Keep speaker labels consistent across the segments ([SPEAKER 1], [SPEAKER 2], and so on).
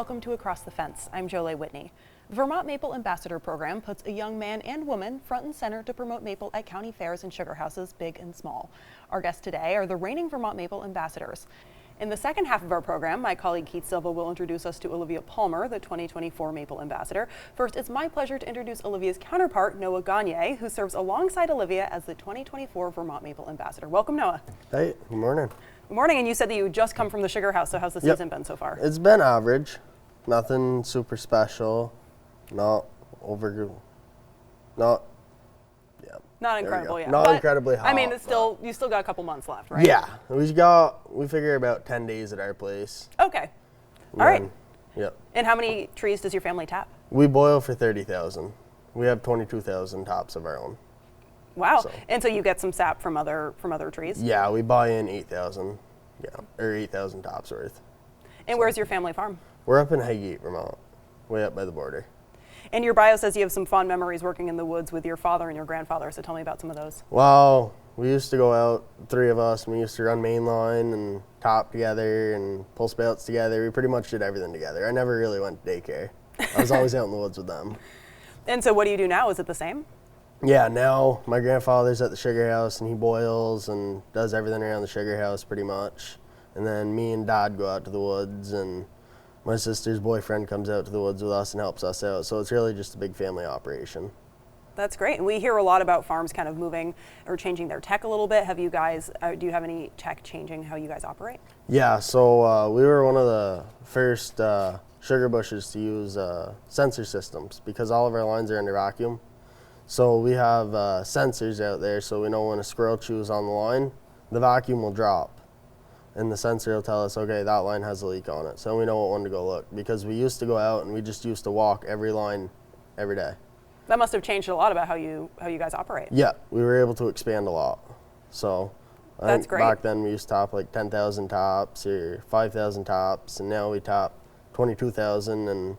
[SPEAKER 1] welcome to Across the Fence. I'm Jolie Whitney. The Vermont Maple Ambassador program puts a young man and woman front and center to promote maple at county fairs and sugar houses, big and small. Our guests today are the reigning Vermont Maple Ambassadors. In the second half of our program, my colleague Keith Silva will introduce us to Olivia Palmer, the 2024 Maple Ambassador. First, it's my pleasure to introduce Olivia's counterpart, Noah Gagne, who serves alongside Olivia as the 2024 Vermont Maple Ambassador. Welcome, Noah.
[SPEAKER 2] Hey, good morning.
[SPEAKER 1] Good morning, and you said that you just come from the sugar house, so how's the season been so far?
[SPEAKER 2] It's been average. Nothing super special. Not
[SPEAKER 1] incredible, yeah.
[SPEAKER 2] Not incredibly hot.
[SPEAKER 1] I mean, it's still, you still got a couple months left, right?
[SPEAKER 2] Yeah, we figure about 10 days at our place.
[SPEAKER 1] Okay. All right.
[SPEAKER 2] Yep.
[SPEAKER 1] And how many trees does your family tap?
[SPEAKER 2] We boil for 30,000. We have 22,000 tops of our own.
[SPEAKER 1] Wow.
[SPEAKER 2] So.
[SPEAKER 1] And so you get some sap from other trees?
[SPEAKER 2] Yeah, we buy in 8,000. Yeah, or 8,000 tops worth.
[SPEAKER 1] And where's your family farm?
[SPEAKER 2] We're up in Gagne, Vermont, way up by the border.
[SPEAKER 1] And your bio says you have some fond memories working in the woods with your father and your grandfather, so tell me about some of those.
[SPEAKER 2] Well, we used to go out, three of us, and we used to run main line and top together and pull spouts together. We pretty much did everything together. I never really went to daycare. I was always out in the woods with them. And
[SPEAKER 1] so what do you do now? Is it the same?
[SPEAKER 2] Yeah, now my grandfather's at the sugar house and he boils and does everything around the sugar house pretty much. And then me and Dad go out to the woods, and my sister's boyfriend comes out to the woods with us and helps us out. So it's really just a big family operation.
[SPEAKER 1] That's great. And we hear a lot about farms kind of moving or changing their tech a little bit. Have you guys, do you have any tech changing how you guys operate?
[SPEAKER 2] Yeah, so we were one of the first sugar bushes to use sensor systems because all of our lines are under vacuum. So we have sensors out there, so we know when a squirrel chews on the line, the vacuum will drop. And the sensor will tell us, okay, that line has a leak on it. So we know what one to go look. Because we used to go out and we just used to walk every line every day.
[SPEAKER 1] That must have changed a lot about how you guys operate.
[SPEAKER 2] Yeah, we were able to expand a lot. So I think
[SPEAKER 1] great.
[SPEAKER 2] Back then we used to top like 10,000 tops or 5,000 tops, and now we top 22,000, and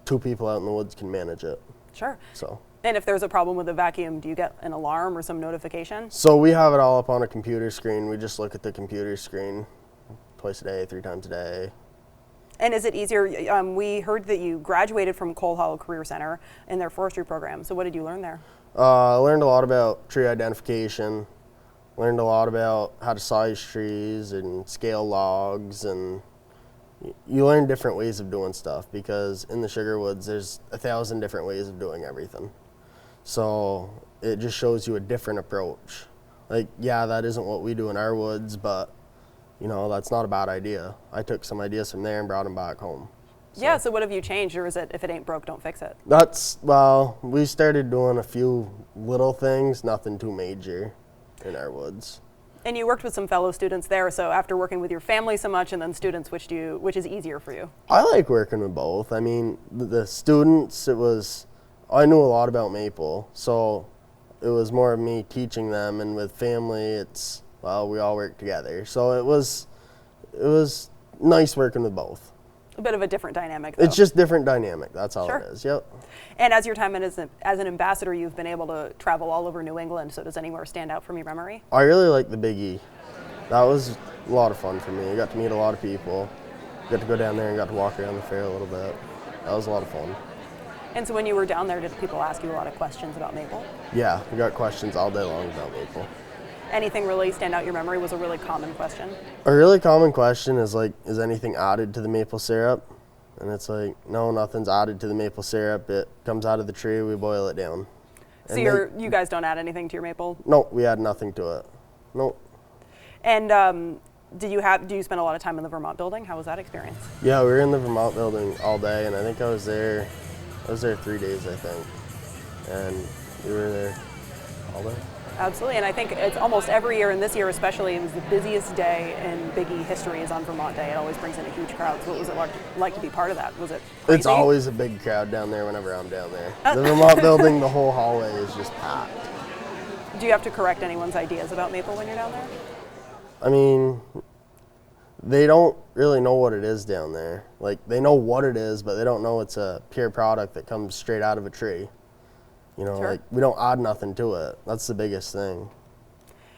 [SPEAKER 2] 2 people out in the woods can manage it.
[SPEAKER 1] Sure.
[SPEAKER 2] So.
[SPEAKER 1] And if there's a problem with the vacuum, do you get an alarm or some notification?
[SPEAKER 2] So we have it all up on a computer screen. We just look at the computer screen twice a day, 3 times a day.
[SPEAKER 1] And is it easier? We heard that you graduated from Coal Hollow Career Center in their forestry program. So what did you learn there?
[SPEAKER 2] I learned a lot about tree identification, learned a lot about how to size trees and scale logs, and you learn different ways of doing stuff because in the sugar woods there's 1,000 different ways of doing everything. So it just shows you a different approach. Like, yeah, that isn't what we do in our woods, but you know, that's not a bad idea. I took some ideas from there and brought them back home. So.
[SPEAKER 1] Yeah, so what have you changed, or is it if it ain't broke, don't fix it?
[SPEAKER 2] Well, we started doing a few little things, nothing too major in our woods.
[SPEAKER 1] And you worked with some fellow students there, so after working with your family so much and then students, which is easier for you?
[SPEAKER 2] I like working with both. I mean, the students, I knew a lot about maple, so it was more of me teaching them, and with family, we all work together. So it was nice working with both.
[SPEAKER 1] A bit of a different dynamic, though.
[SPEAKER 2] It's just different dynamic, that's all
[SPEAKER 1] Sure.
[SPEAKER 2] it is, yep.
[SPEAKER 1] And as your time as an ambassador, you've been able to travel all over New England, so does anywhere stand out from your memory?
[SPEAKER 2] I really like the Big E. That was a lot of fun for me. I got to meet a lot of people, got to go down there and got to walk around the fair a little bit. That was a lot of fun.
[SPEAKER 1] And so when you were down there, did people ask you a lot of questions about maple?
[SPEAKER 2] Yeah, we got questions all day long about maple.
[SPEAKER 1] Anything really stand out in your memory was a really common question?
[SPEAKER 2] A really common question is like, is anything added to the maple syrup? And it's like, no, nothing's added to the maple syrup. It comes out of the tree, we boil it down.
[SPEAKER 1] So you guys don't add anything to your maple?
[SPEAKER 2] No, we add nothing to it. Nope.
[SPEAKER 1] And do you spend a lot of time in the Vermont building? How was that experience?
[SPEAKER 2] Yeah, we were in the Vermont building all day, and I think I was there 3 days, I think. And we were there all day.
[SPEAKER 1] Absolutely, and I think it's almost every year, and this year especially, it was the busiest day in Big E history is on Vermont Day. It always brings in a huge crowd. So what was it like to be part of that? Was it crazy?
[SPEAKER 2] It's always a big crowd down there whenever I'm down there. The Vermont building, the whole hallway is just packed.
[SPEAKER 1] Do you have to correct anyone's ideas about maple when you're down there?
[SPEAKER 2] I mean, they don't really know what it is down there. Like, they know what it is, but they don't know it's a pure product that comes straight out of a tree. You know,
[SPEAKER 1] Sure.
[SPEAKER 2] like, we don't add nothing to it. That's the biggest thing.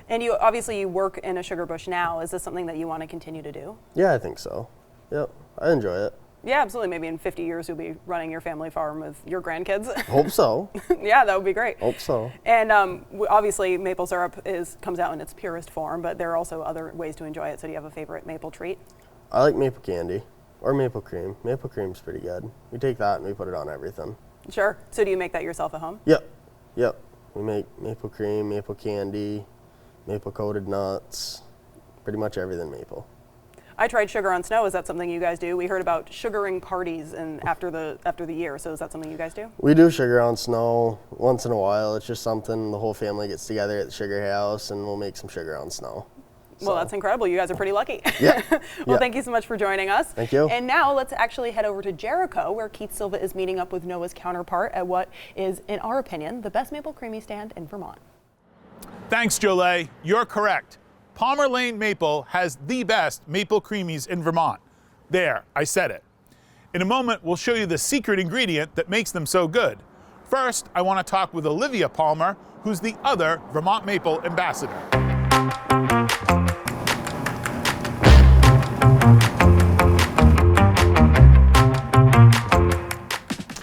[SPEAKER 1] And you obviously work in a sugar bush now. Is this something that you want to continue to do?
[SPEAKER 2] Yeah, I think so. Yep, I enjoy it.
[SPEAKER 1] Yeah, absolutely. Maybe in 50 years you'll be running your family farm with your grandkids.
[SPEAKER 2] Hope so.
[SPEAKER 1] Yeah, that would be great.
[SPEAKER 2] Hope so.
[SPEAKER 1] And obviously maple syrup comes out in its purest form, but there are also other ways to enjoy it. So do you have a favorite maple treat?
[SPEAKER 2] I like maple candy or maple cream. Maple cream's pretty good. We take that and we put it on everything.
[SPEAKER 1] Sure. So do you make that yourself at home?
[SPEAKER 2] Yep. We make maple cream, maple candy, maple coated nuts, pretty much everything maple.
[SPEAKER 1] I tried sugar on snow. Is that something you guys do? We heard about sugaring parties after the year. So is that something you guys do?
[SPEAKER 2] We do sugar on snow once in a while. It's just something the whole family gets together at the sugar house and we'll make some sugar on snow.
[SPEAKER 1] Well, that's incredible. You guys are pretty lucky.
[SPEAKER 2] Yeah.
[SPEAKER 1] Well, thank you so much for joining us.
[SPEAKER 2] Thank you.
[SPEAKER 1] And now let's actually head over to Jericho, where Keith Silva is meeting up with Noah's counterpart at what is, in our opinion, the best maple creamy stand in Vermont.
[SPEAKER 3] Thanks, Jolie. You're correct. Palmer Lane Maple has the best maple creamies in Vermont. There, I said it. In a moment, we'll show you the secret ingredient that makes them so good. First, I want to talk with Olivia Palmer, who's the other Vermont Maple Ambassador.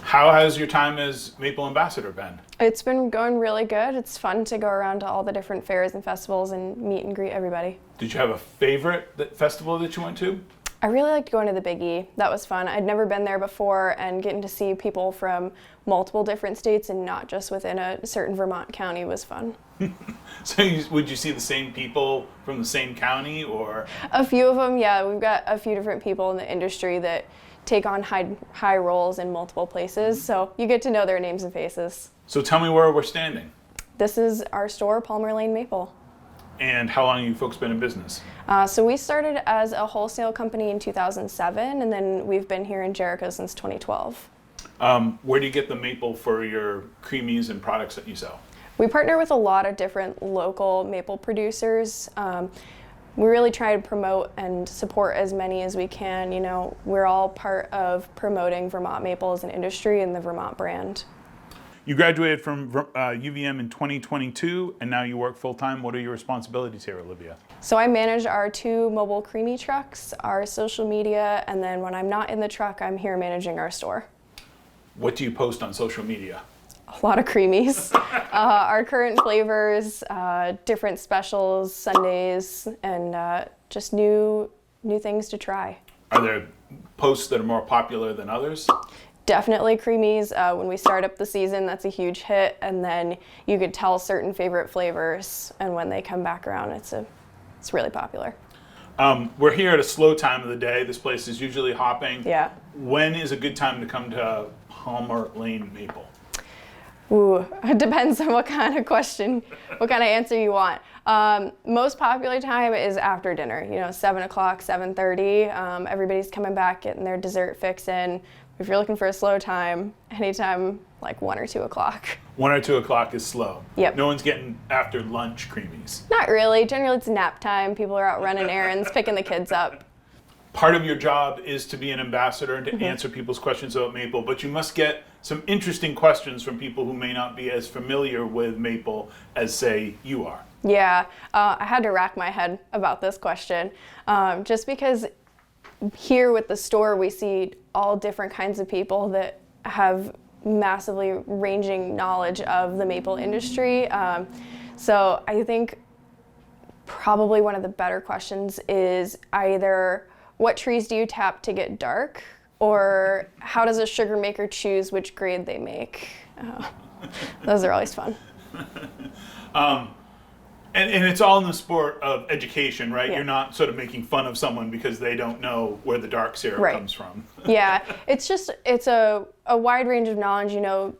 [SPEAKER 3] How has your time as Maple Ambassador been?
[SPEAKER 4] It's been going really good. It's fun to go around to all the different fairs and festivals and meet and greet everybody.
[SPEAKER 3] Did you have a favorite festival that you went to?
[SPEAKER 4] I really liked going to the Big E. That was fun. I'd never been there before, and getting to see people from multiple different states and not just within a certain Vermont county was fun.
[SPEAKER 3] So would you see the same people from the same county, or?
[SPEAKER 4] A few of them, yeah. We've got a few different people in the industry that take on high roles in multiple places, so you get to know their names and faces.
[SPEAKER 3] So tell me where we're standing.
[SPEAKER 4] This is our store, Palmer Lane Maple.
[SPEAKER 3] And how long have you folks been in business?
[SPEAKER 4] So we started as a wholesale company in 2007, and then we've been here in Jericho since 2012.
[SPEAKER 3] Where do you get the maple for your creamies and products that you sell?
[SPEAKER 4] We partner with a lot of different local maple producers. We really try to promote and support as many as we can. You know, we're all part of promoting Vermont maple as an industry and the Vermont brand.
[SPEAKER 3] You graduated from UVM in 2022, and now you work full-time. What are your responsibilities here, Olivia?
[SPEAKER 4] So I manage our 2 mobile creamy trucks, our social media, and then when I'm not in the truck, I'm here managing our store.
[SPEAKER 3] What do you post on social media?
[SPEAKER 4] A lot of creamies. Our current flavors, different specials, Sundays, and just new things to try.
[SPEAKER 3] Are there posts that are more popular than others?
[SPEAKER 4] Definitely creamies. When we start up the season, that's a huge hit, and then you could tell certain favorite flavors, and when they come back around, it's really popular.
[SPEAKER 3] We're here at a slow time of the day. This place is usually hopping.
[SPEAKER 4] Yeah.
[SPEAKER 3] When is a good time to come to Palmer Lane Maple?
[SPEAKER 4] Ooh, it depends on what kind of question, what kind of answer you want. Most popular time is after dinner, 7 o'clock, 7:30. Everybody's coming back, getting their dessert fix in. If you're looking for a slow time, anytime like 1 or 2 o'clock.
[SPEAKER 3] 1 or 2 o'clock is slow.
[SPEAKER 4] Yep.
[SPEAKER 3] No one's getting after lunch creamies.
[SPEAKER 4] Not really. Generally, it's nap time. People are out running errands, picking the kids up.
[SPEAKER 3] Part of your job is to be an ambassador and to answer people's questions about maple, but you must get some interesting questions from people who may not be as familiar with maple as, say, you are.
[SPEAKER 4] Yeah, I had to rack my head about this question, just because here with the store we see all different kinds of people that have massively ranging knowledge of the maple industry. So I think probably one of the better questions is either what trees do you tap to get dark, or how does a sugar maker choose which grade they make? Those are always fun.
[SPEAKER 3] And it's all in the sport of education, right?
[SPEAKER 4] Yeah.
[SPEAKER 3] You're not sort of making fun of someone because they don't know where the dark syrup comes from.
[SPEAKER 4] Yeah, it's a wide range of knowledge.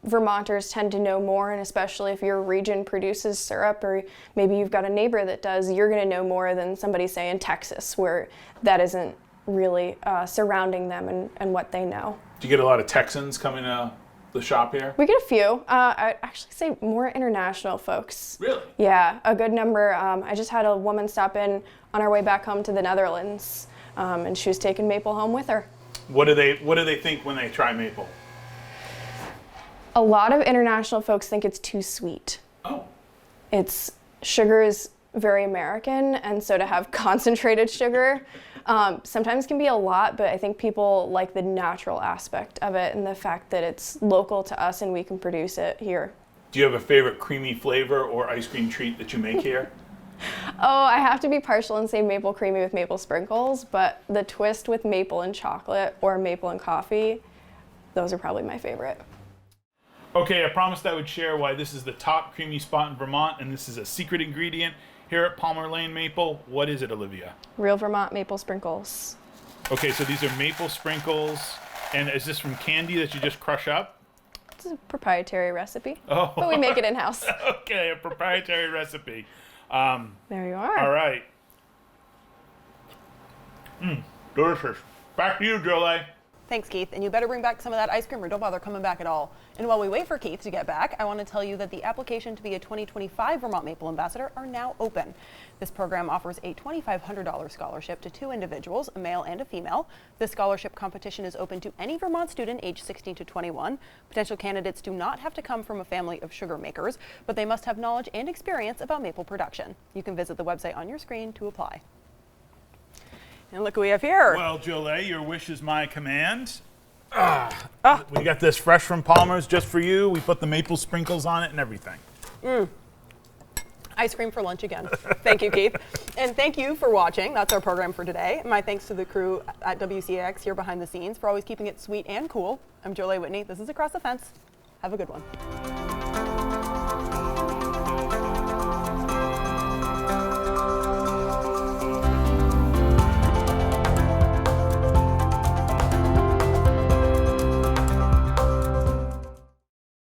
[SPEAKER 4] Vermonters tend to know more, and especially if your region produces syrup, or maybe you've got a neighbor that does, you're going to know more than somebody, say, in Texas, where that isn't really surrounding them and what they know.
[SPEAKER 3] Do you get a lot of Texans coming to the shop here?
[SPEAKER 4] We get a few. I'd actually say more international folks.
[SPEAKER 3] Really?
[SPEAKER 4] Yeah, a good number. I just had a woman stop in on our way back home to the Netherlands, and she was taking maple home with her.
[SPEAKER 3] What do they think when they try maple?
[SPEAKER 4] A lot of international folks think it's too sweet.
[SPEAKER 3] Oh.
[SPEAKER 4] Sugar is very American, and so to have concentrated sugar, Sometimes can be a lot, but I think people like the natural aspect of it and the fact that it's local to us and we can produce it here.
[SPEAKER 3] Do you have a favorite creamy flavor or ice cream treat that you make here?
[SPEAKER 4] Oh, I have to be partial and say maple creamy with maple sprinkles, but the twist with maple and chocolate or maple and coffee, those are probably my favorite.
[SPEAKER 3] Okay, I promised I would share why this is the top creamy spot in Vermont, and this is a secret ingredient here at Palmer Lane Maple. What is it, Olivia?
[SPEAKER 4] Real Vermont maple sprinkles.
[SPEAKER 3] Okay, so these are maple sprinkles, and is this from candy that you just crush up?
[SPEAKER 4] It's a proprietary recipe,
[SPEAKER 3] Oh,
[SPEAKER 4] but we make it in-house.
[SPEAKER 3] okay, a proprietary recipe.
[SPEAKER 4] There you are.
[SPEAKER 3] All right. Delicious. Back to you, Jolie.
[SPEAKER 1] Thanks, Keith. And you better bring back some of that ice cream or don't bother coming back at all. And while we wait for Keith to get back, I want to tell you that the application to be a 2025 Vermont Maple Ambassador are now open. This program offers a $2,500 scholarship to 2 individuals, a male and a female. This scholarship competition is open to any Vermont student aged 16 to 21. Potential candidates do not have to come from a family of sugar makers, but they must have knowledge and experience about maple production. You can visit the website on your screen to apply. And look who we have here.
[SPEAKER 3] Well, Jolie, your wish is my command. We got this fresh from Palmer's just for you. We put the maple sprinkles on it and everything.
[SPEAKER 1] Ice cream for lunch again. Thank you, Keith. And thank you for watching. That's our program for today. My thanks to the crew at WCAX here behind the scenes for always keeping it sweet and cool. I'm Jolie Whitney. This is Across the Fence. Have a good one.